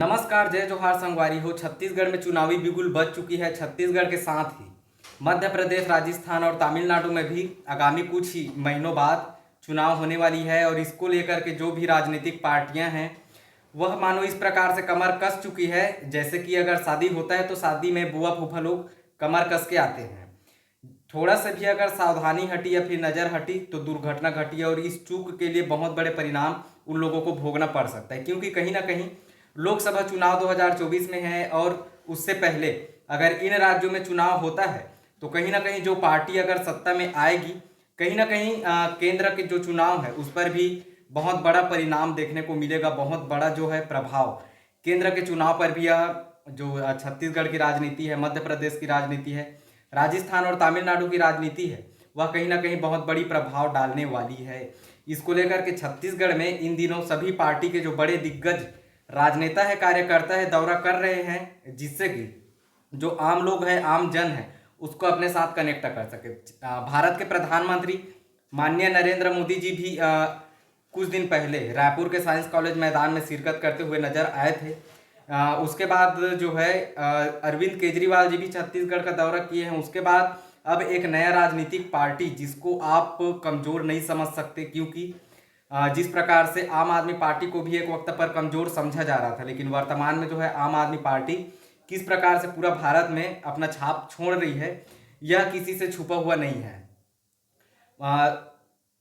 नमस्कार, जय जोहार संगवारी हो। छत्तीसगढ़ में चुनावी बिगुल बज चुकी है। छत्तीसगढ़ के साथ ही मध्य प्रदेश, राजस्थान और तमिलनाडु में भी आगामी कुछ ही महीनों बाद चुनाव होने वाली है और इसको लेकर के जो भी राजनीतिक पार्टियां हैं वह मानो इस प्रकार से कमर कस चुकी है, जैसे कि अगर शादी होता है तो शादी में बुआ फूफा लोग कमर कस के आते हैं। थोड़ा सा भी अगर सावधानी हटी या फिर नज़र हटी तो दुर्घटना घटी और इस चूक के लिए बहुत बड़े परिणाम उन लोगों को भोगना पड़ सकता है, क्योंकि कहीं ना कहीं लोकसभा चुनाव 2024 में है और उससे पहले अगर इन राज्यों में चुनाव होता है तो कहीं ना कहीं जो पार्टी अगर सत्ता में आएगी, कहीं ना कहीं केंद्र के जो चुनाव है उस पर भी बहुत बड़ा परिणाम देखने को मिलेगा। बहुत बड़ा जो है प्रभाव केंद्र के चुनाव पर भी यह जो छत्तीसगढ़ की राजनीति है, मध्य प्रदेश की राजनीति है, राजस्थान और तमिलनाडु की राजनीति है, वह कहीं ना कहीं बहुत बड़ी प्रभाव डालने वाली है। इसको लेकर के छत्तीसगढ़ में इन दिनों सभी पार्टी के जो बड़े दिग्गज राजनेता है, कार्यकर्ता है, दौरा कर रहे हैं, जिससे कि जो आम लोग हैं, आम जन है, उसको अपने साथ कनेक्ट कर सके। भारत के प्रधानमंत्री माननीय नरेंद्र मोदी जी भी कुछ दिन पहले रायपुर के साइंस कॉलेज मैदान में शिरकत करते हुए नजर आए थे। उसके बाद जो है अरविंद केजरीवाल जी भी छत्तीसगढ़ का दौरा किए हैं। उसके बाद अब एक नया राजनीतिक पार्टी जिसको आप कमजोर नहीं समझ सकते, क्योंकि जिस प्रकार से आम आदमी पार्टी को भी एक वक्त पर कमजोर समझा जा रहा था, लेकिन वर्तमान में जो है आम आदमी पार्टी किस प्रकार से पूरा भारत में अपना छाप छोड़ रही है, यह किसी से छुपा हुआ नहीं है।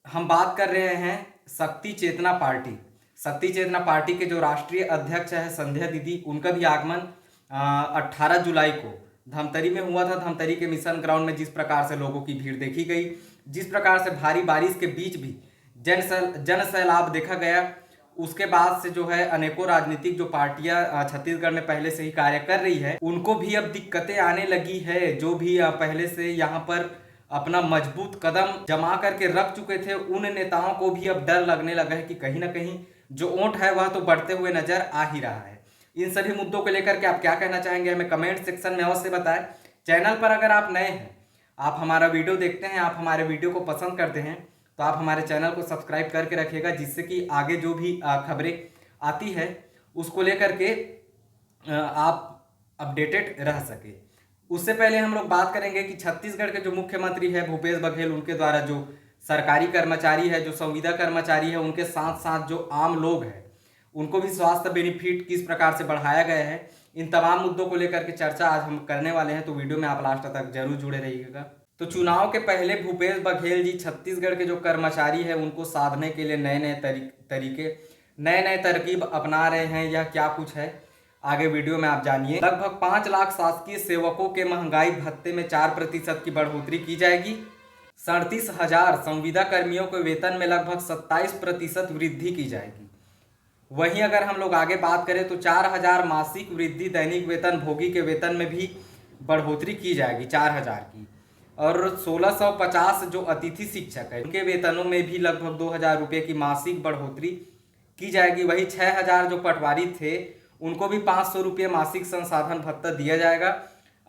हम बात कर रहे हैं शक्ति चेतना पार्टी। शक्ति चेतना पार्टी के जो राष्ट्रीय अध्यक्ष है संध्या दीदी, उनका भी आगमन 18 जुलाई को धमतरी में हुआ था। धमतरी के मिशन ग्राउंड में जिस प्रकार से लोगों की भीड़ देखी गई, जिस प्रकार से भारी बारिश के बीच भी जन सैलाब देखा गया, उसके बाद से जो है अनेकों राजनीतिक जो पार्टियां छत्तीसगढ़ में पहले से ही कार्य कर रही है, उनको भी अब दिक्कतें आने लगी है। जो भी पहले से यहाँ पर अपना मजबूत कदम जमा करके रख चुके थे, उन नेताओं को भी अब डर लगने लगा है कि कहीं ना कहीं जो वोट है वह तो बढ़ते हुए नजर आ ही रहा है। इन सभी मुद्दों को लेकर के आप क्या कहना चाहेंगे, हमें कमेंट सेक्शन में अवश्य बताएं। चैनल पर अगर आप नए हैं, आप हमारा वीडियो देखते हैं, आप हमारे वीडियो को पसंद करते हैं, तो आप हमारे चैनल को सब्सक्राइब करके रखिएगा, जिससे कि आगे जो भी खबरें आती है उसको लेकर के आप अपडेटेड रह सके। उससे पहले हम लोग बात करेंगे कि छत्तीसगढ़ के जो मुख्यमंत्री है भूपेश बघेल, उनके द्वारा जो सरकारी कर्मचारी है, जो संविदा कर्मचारी है, उनके साथ साथ जो आम लोग हैं, उनको भी स्वास्थ्य बेनिफिट किस प्रकार से बढ़ाया गया है, इन तमाम मुद्दों को लेकर के चर्चा आज हम करने वाले हैं। तो वीडियो में आप लास्ट तक जरूर जुड़े रहिएगा। तो चुनाव के पहले भूपेश बघेल जी छत्तीसगढ़ के जो कर्मचारी है उनको साधने के लिए नए नए तरीके, नए नए तरकीब अपना रहे हैं। यह क्या कुछ है, आगे वीडियो में आप जानिए। लगभग 5 लाख शासकीय सेवकों के महंगाई भत्ते में 4% की बढ़ोतरी की जाएगी। 37,000 संविदा कर्मियों के वेतन में लगभग 27% वृद्धि की जाएगी। वहीं अगर हम लोग आगे बात करें तो 4,000 मासिक वृद्धि दैनिक वेतन भोगी के वेतन में भी बढ़ोतरी की जाएगी 4,000 की। और 1650 जो अतिथि शिक्षक है उनके वेतनों में भी लगभग 2,000 रुपये की मासिक बढ़ोतरी की जाएगी। वही 6,000 जो पटवारी थे उनको भी 500 रुपये मासिक संसाधन भत्ता दिया जाएगा।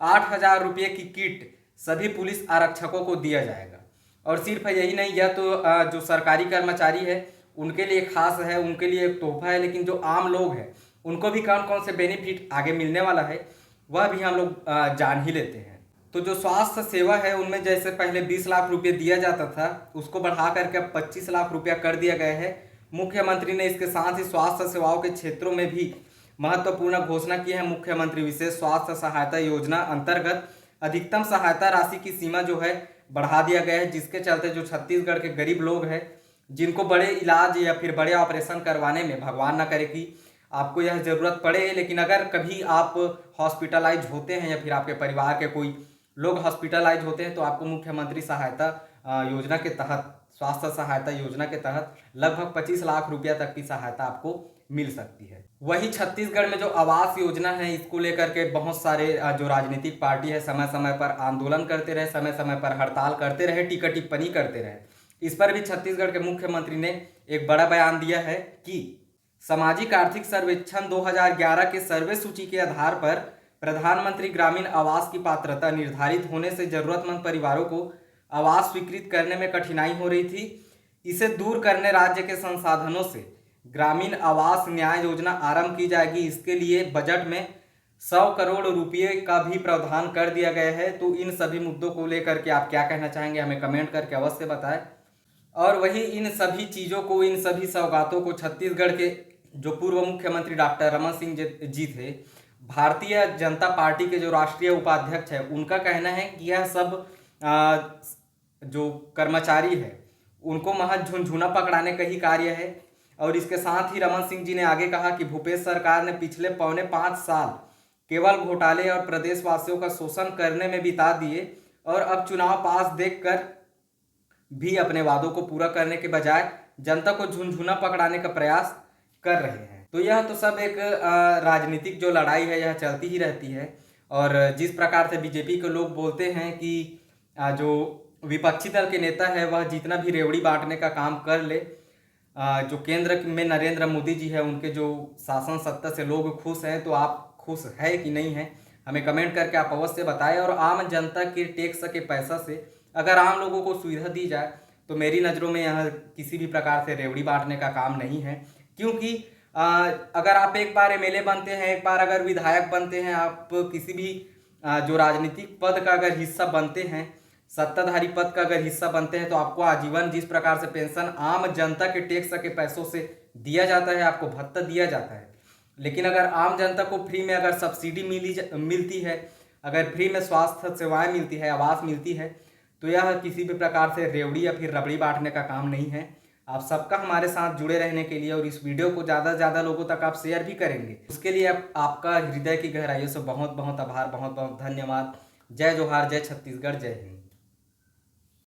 8,000 रुपये की किट सभी पुलिस आरक्षकों को दिया जाएगा। और सिर्फ यही नहीं, यह तो जो सरकारी कर्मचारी है उनके लिए खास है, उनके लिए एक तोहफा है, लेकिन जो आम लोग हैं उनको भी कौन कौन से बेनिफिट आगे मिलने वाला है वह भी हम लोग जान ही लेते हैं। तो जो स्वास्थ्य सेवा है उनमें जैसे पहले 20 लाख रुपये दिया जाता था, उसको बढ़ा करके अब 25 लाख रुपया कर दिया गया है। मुख्यमंत्री ने इसके साथ ही स्वास्थ्य सेवाओं के क्षेत्रों में भी महत्वपूर्ण घोषणा की है। मुख्यमंत्री विशेष स्वास्थ्य सहायता योजना अंतर्गत अधिकतम सहायता राशि की सीमा जो है बढ़ा दिया गया है, जिसके चलते जो छत्तीसगढ़ के गरीब लोग हैं जिनको बड़े इलाज या फिर बड़े ऑपरेशन करवाने में, भगवान ना करे कि आपको यह ज़रूरत पड़े, लेकिन अगर कभी आप हॉस्पिटलाइज होते हैं या फिर आपके परिवार के कोई लोग हॉस्पिटलाइज होते हैं तो आपको मुख्यमंत्री सहायता योजना के तहत, स्वास्थ्य सहायता योजना के तहत लगभग 25 लाख रुपया तक की सहायता आपको मिल सकती है। वही छत्तीसगढ़ में जो आवास योजना है, इसको लेकर के बहुत सारे जो राजनीतिक पार्टी है समय समय पर आंदोलन करते रहे, समय समय पर हड़ताल करते रहे, टीका टिप्पणी करते रहे। इस पर भी छत्तीसगढ़ के मुख्यमंत्री ने एक बड़ा बयान दिया है कि सामाजिक आर्थिक सर्वेक्षण 2011 के सर्वे सूची के आधार पर प्रधानमंत्री ग्रामीण आवास की पात्रता निर्धारित होने से जरूरतमंद परिवारों को आवास स्वीकृत करने में कठिनाई हो रही थी। इसे दूर करने राज्य के संसाधनों से ग्रामीण आवास न्याय योजना आरंभ की जाएगी। इसके लिए बजट में 100 करोड़ रुपये का भी प्रावधान कर दिया गया है। तो इन सभी मुद्दों को लेकर के आप क्या कहना चाहेंगे, हमें कमेंट करके अवश्य बताएं। और वही इन सभी चीज़ों को, इन सभी सौगातों को छत्तीसगढ़ के जो पूर्व मुख्यमंत्री डॉक्टर रमन सिंह जी थे, भारतीय जनता पार्टी के जो राष्ट्रीय उपाध्यक्ष है, उनका कहना है कि यह सब जो कर्मचारी है उनको महज झुनझुना पकड़ाने का ही कार्य है। और इसके साथ ही रमन सिंह जी ने आगे कहा कि भूपेश सरकार ने पिछले 4.25 साल केवल घोटाले और प्रदेशवासियों का शोषण करने में बिता दिए और अब चुनाव पास देखकर भी अपने वादों को पूरा करने के बजाय जनता को झुनझुना पकड़ाने का प्रयास कर रहे हैं। तो यह तो सब एक राजनीतिक जो लड़ाई है यह चलती ही रहती है। और जिस प्रकार से बीजेपी के लोग बोलते हैं कि जो विपक्षी दल के नेता है वह जितना भी रेवड़ी बांटने का काम कर ले, जो केंद्र में नरेंद्र मोदी जी है उनके जो शासन सत्ता से लोग खुश हैं, तो आप खुश है कि नहीं है, हमें कमेंट करके आप अवश्य बताएं। और आम जनता के टैक्स के पैसा से अगर आम लोगों को सुविधा दी जाए तो मेरी नज़रों में यह किसी भी प्रकार से रेवड़ी बांटने का काम नहीं है। क्योंकि अगर आप एक बार एमएलए बनते हैं, एक बार अगर विधायक बनते हैं, आप किसी भी जो राजनीतिक पद का अगर हिस्सा बनते हैं, सत्ताधारी पद का अगर हिस्सा बनते हैं, तो आपको आजीवन जिस प्रकार से पेंशन आम जनता के टैक्स के पैसों से दिया जाता है, आपको भत्ता दिया जाता है। लेकिन अगर आम जनता को फ्री में अगर सब्सिडी मिलती है, अगर फ्री में स्वास्थ्य सेवाएं मिलती है, आवास मिलती है, तो यह किसी भी प्रकार से रेवड़ी या फिर रबड़ी बांटने का काम नहीं है। आप सबका हमारे साथ जुड़े रहने के लिए और इस वीडियो को ज़्यादा से ज़्यादा लोगों तक आप शेयर भी करेंगे, उसके लिए आपका हृदय की गहराइयों से बहुत बहुत आभार, बहुत बहुत धन्यवाद। जय जोहार, जय छत्तीसगढ़, जय हिंद।